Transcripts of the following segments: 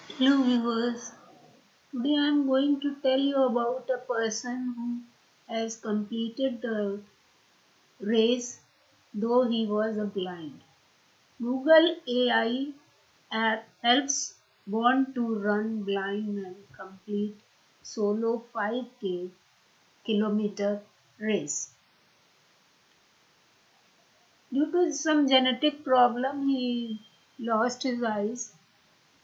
Hello viewers, today I am going to tell you about a person who has completed the race though he was a blind. Google AI app helps born to run blind and complete solo 5K kilometer race. Due to some genetic problem he lost his eyes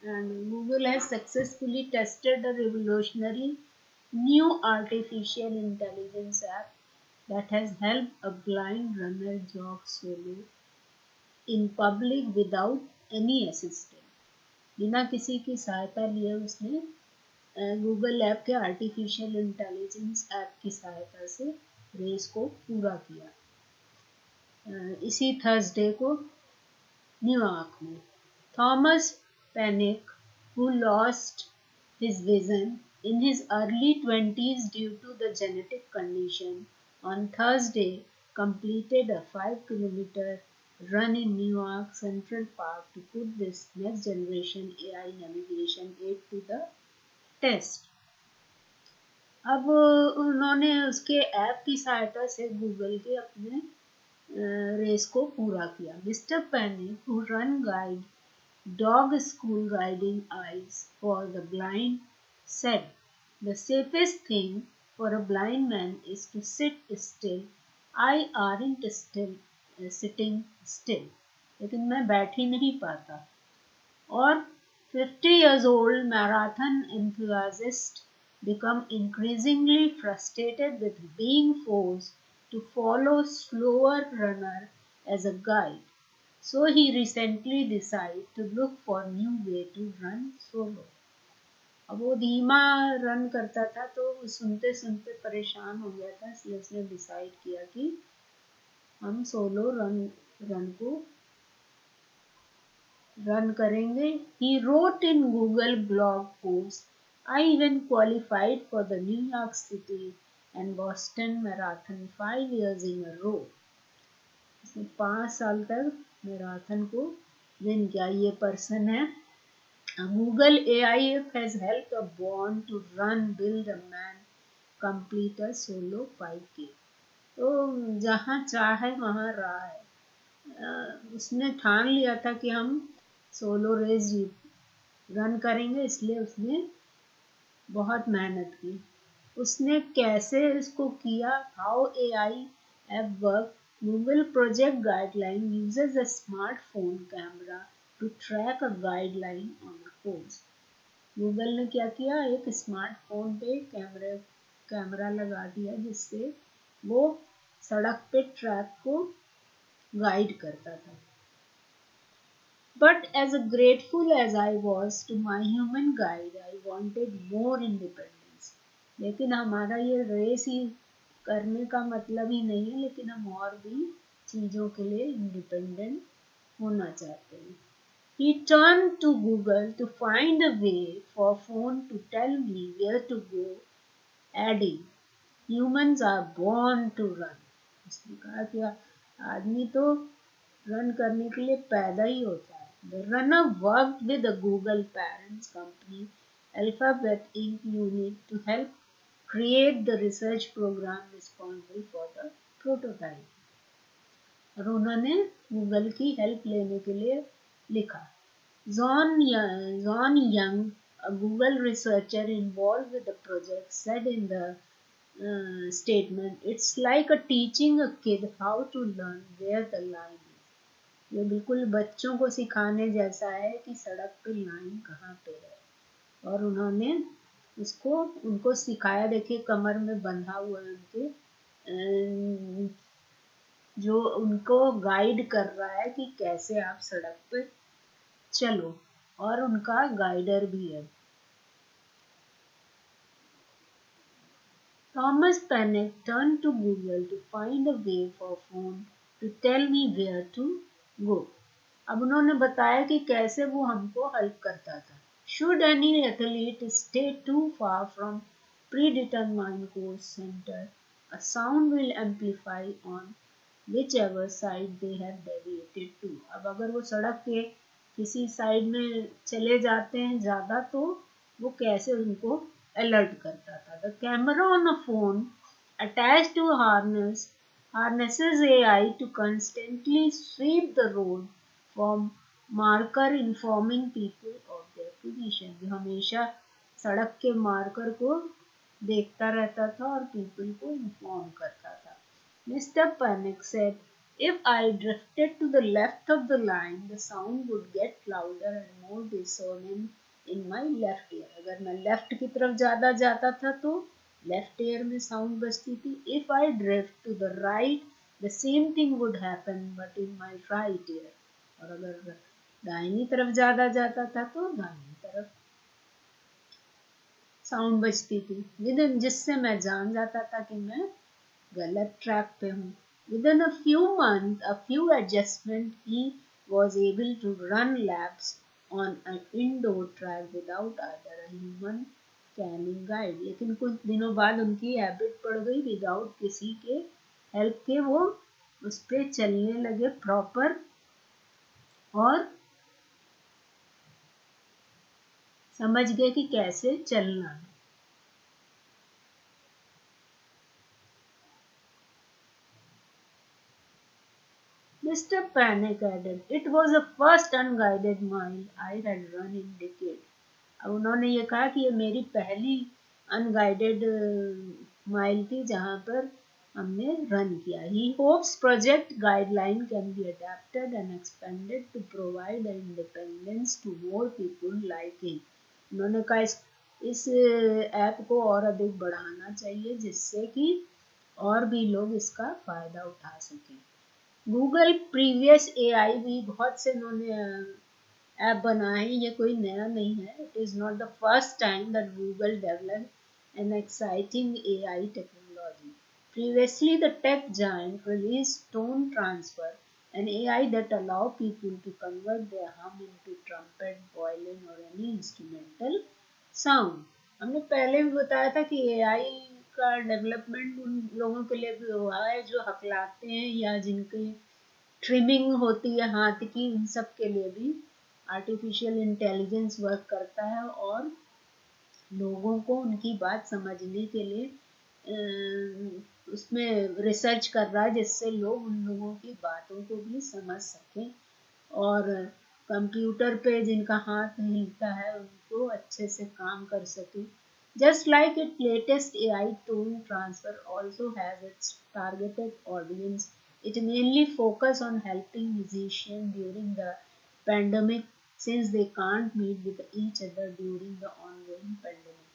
and Google has successfully tested a revolutionary new artificial intelligence app that has helped a blind runner jog solo in public without any assistant. बिना किसी की सहायता लिए उसने Google app के artificial intelligence app की सहायता से रेस को पूरा किया। इसी थर्सडे को न्यूयॉर्क में Thomas panic, who lost his vision in his early 20s due to the genetic condition, on Thursday completed a 5-kilometer run in New York Central Park to put this next generation AI navigation aid to the test. अब उन्होंने उसके app की सहायता से Google के अपने race को पूरा किया। Mister panic who run guide dog school guiding eyes for the blind said the safest thing for a blind man is to sit still. I aren't still sitting still, लेकिन मैं बैठ ही नहीं पाता। और 50 years old marathon enthusiast become increasingly frustrated with being forced to follow slower runner as a guide. So he recently decided to look for new way to run solo. अब वो धीमा run करता था तो सुनते सुनते परेशान हो गया था, इसलिए उसने डिसाइड किया कि हम सोलो रन को run करेंगे. He wrote in Google blog post, I even qualified for the New York City and Boston Marathon 5 years in a row. इसने 5 साल तक मैराथन को विन किया. ये पर्सन है. Google AI has helped a born to run, build a man, complete a solo 5K. तो जहाँ चाहे वहाँ रहा है. उसने ठान लिया था कि हम सोलो रेस रन करेंगे, इसलिए उसने बहुत मेहनत की. उसने कैसे इसको किया? How AI app work. Google project guideline uses a smartphone camera to track a guideline on a course. Google ने क्या किया? एक स्मार्टफोन पे कैमरा लगा दिया जिससे वो सड़क पे ट्रैक को गाइड करता था. But as grateful as I was to my human guide, I wanted more independence. लेकिन हमारा ये रेस ही करने का मतलब ही नहीं है, लेकिन हम और भी चीज़ों के लिए इंडिपेंडेंट होना चाहते हैं. He turned to Google to find a way for phone to tell me where to go, adding, humans are born to run. उसने कहा कि आदमी तो रन करने के लिए पैदा ही होता है. The runner worked with the Google parents company Alphabet Inc. unit to help create the research program responsible for the prototype. और उन्होंने गूगल की हेल्प लेने के लिए लिखा. John Young, a Google researcher involved with the project, said in the statement, it's like a teaching a kid how to learn where the line is. ये बिल्कुल बच्चों को सिखाने जैसा है कि सड़क पे लाइन कहाँ पे है. और उन्होंने उसको उनको सिखाया. देखिए कमर में बंधा हुआ है उनके, जो उनको गाइड कर रहा है कि कैसे आप सड़क पे चलो, और उनका गाइडर भी है. Thomas Panic turned to Google to find a way for phone to tell me where to go. अब उन्होंने बताया कि कैसे वो हमको हेल्प करता था. Should any athlete stay too far from predetermined course center, a sound will amplify on whichever side they have deviated to. अब अगर वो सड़क के किसी साइड में चले जाते हैं ज़्यादा तो वो कैसे उनको अलर्ट करता था. The camera on a phone attached to a harnesses AI to constantly sweep the road from marker informing people of their position. जो हमेशा सड़क के मार्कर को देखता रहता था और पीपल को इन्फॉर्म करता था. Mr. Panic said, if I drifted to the left of the line, the sound would get louder and more dissonant in my left ear. अगर मैं लेफ्ट की तरफ ज़्यादा जाता था तो लेफ्ट ईयर में साउंड बजती थी. If I drift to the right, the same thing would happen, but in my right ear. और अगर दाहिनी तरफ ज़्यादा जाता था तो दाहिनी तरफ साउंड बजती थी. विद जिससे मैं जान जाता था कि मैं गलत ट्रैक पे हूँ. Within a few months, a few adjustments, he was able to run laps on an indoor track without either a human Canning guide. लेकिन कुछ दिनों बाद उनकी हैबिट पड़ गई, विदाउट किसी के हेल्प के वो उस पर चलने लगे प्रॉपर और समझ गए कि कैसे चलना है. Mr. Panic added, it was the first unguided mile I had run in decades. अब उन्होंने ये कहा कि ये मेरी पहली अनगाइडेड माइल थी जहाँ पर हमने रन किया. He hopes project guideline can be adapted and expanded to provide independence to more people like him. उन्होंने कहा इस ऐप को और अधिक बढ़ाना चाहिए जिससे कि और भी लोग इसका फायदा उठा सकें. गूगल प्रीवियस एआई भी बहुत से इन्होंने ऐप बनाए. ये कोई नया नहीं है. It is not the first time that Google developed an exciting AI technology. Previously, the tech giant released Tone Transfer, an AI that allow people to convert their hum into trumpet, violin, or any instrumental sound. हमने पहले भी बताया था कि AI का development उन लोगों के लिए भी हुआ है जो हकलाते हैं या जिनकी ट्रिमिंग होती है हाथ की. इन सब के लिए भी आर्टिफिशियल इंटेलिजेंस वर्क करता है और लोगों को उनकी बात समझने के लिए उसमें रिसर्च कर रहा है जिससे लोग उन लोगों की बातों को भी समझ सकें और कंप्यूटर पे जिनका हाथ हिलता है उनको अच्छे से काम कर सकें. Just like its latest AI Tone Transfer also has its targeted audience, it mainly focus on helping musicians during the pandemic since they can't meet with each other during the ongoing pandemic.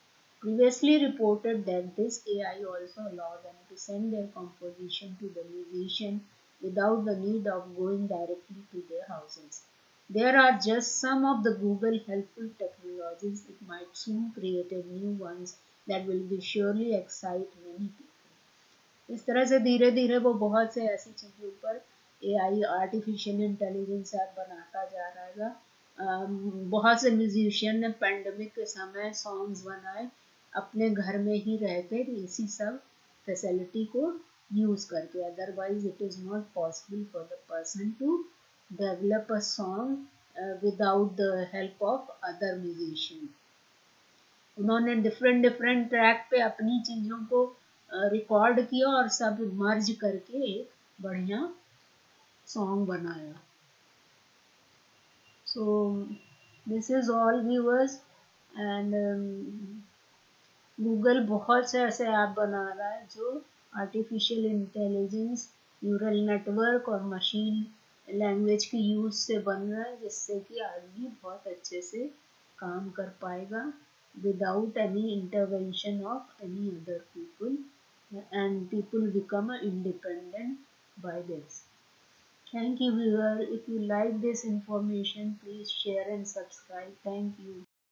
Previously reported that this AI also allowed them to send their composition to the musician without the need of going directly to their houses. There are just some of the Google helpful technologies. It might soon create new ones that will be surely excite many people. इस तरह से धीरे धीरे वो बहुत से ऐसी चीज़ों पर एआई आर्टिफिशियल इंटेलिजेंस ऐप बनाता जा रहा है. बहुत से म्यूजिशियन ने पेंडेमिक के समय सॉन्ग्स बनाए अपने घर में ही रहकर इसी सब फैसिलिटी को यूज़ करके. Otherwise it is not possible for the person to develop a song without the help of other musician. उन्होंने डिफरेंट डिफरेंट ट्रैक पे अपनी चीज़ों को रिकॉर्ड किया और सब मर्ज करके एक बढ़िया सॉन्ग बनाया. So this is all viewers and Google बहुत से ऐसे ऐप बना रहा है जो आर्टिफिशियल इंटेलिजेंस न्यूरल नेटवर्क और मशीन लैंग्वेज की यूज़ से बन रहा है जिससे कि आदमी बहुत अच्छे से काम कर पाएगा without any intervention of any other people and people become independent by this. Thank you viewer. If you like this information please share and subscribe. Thank you.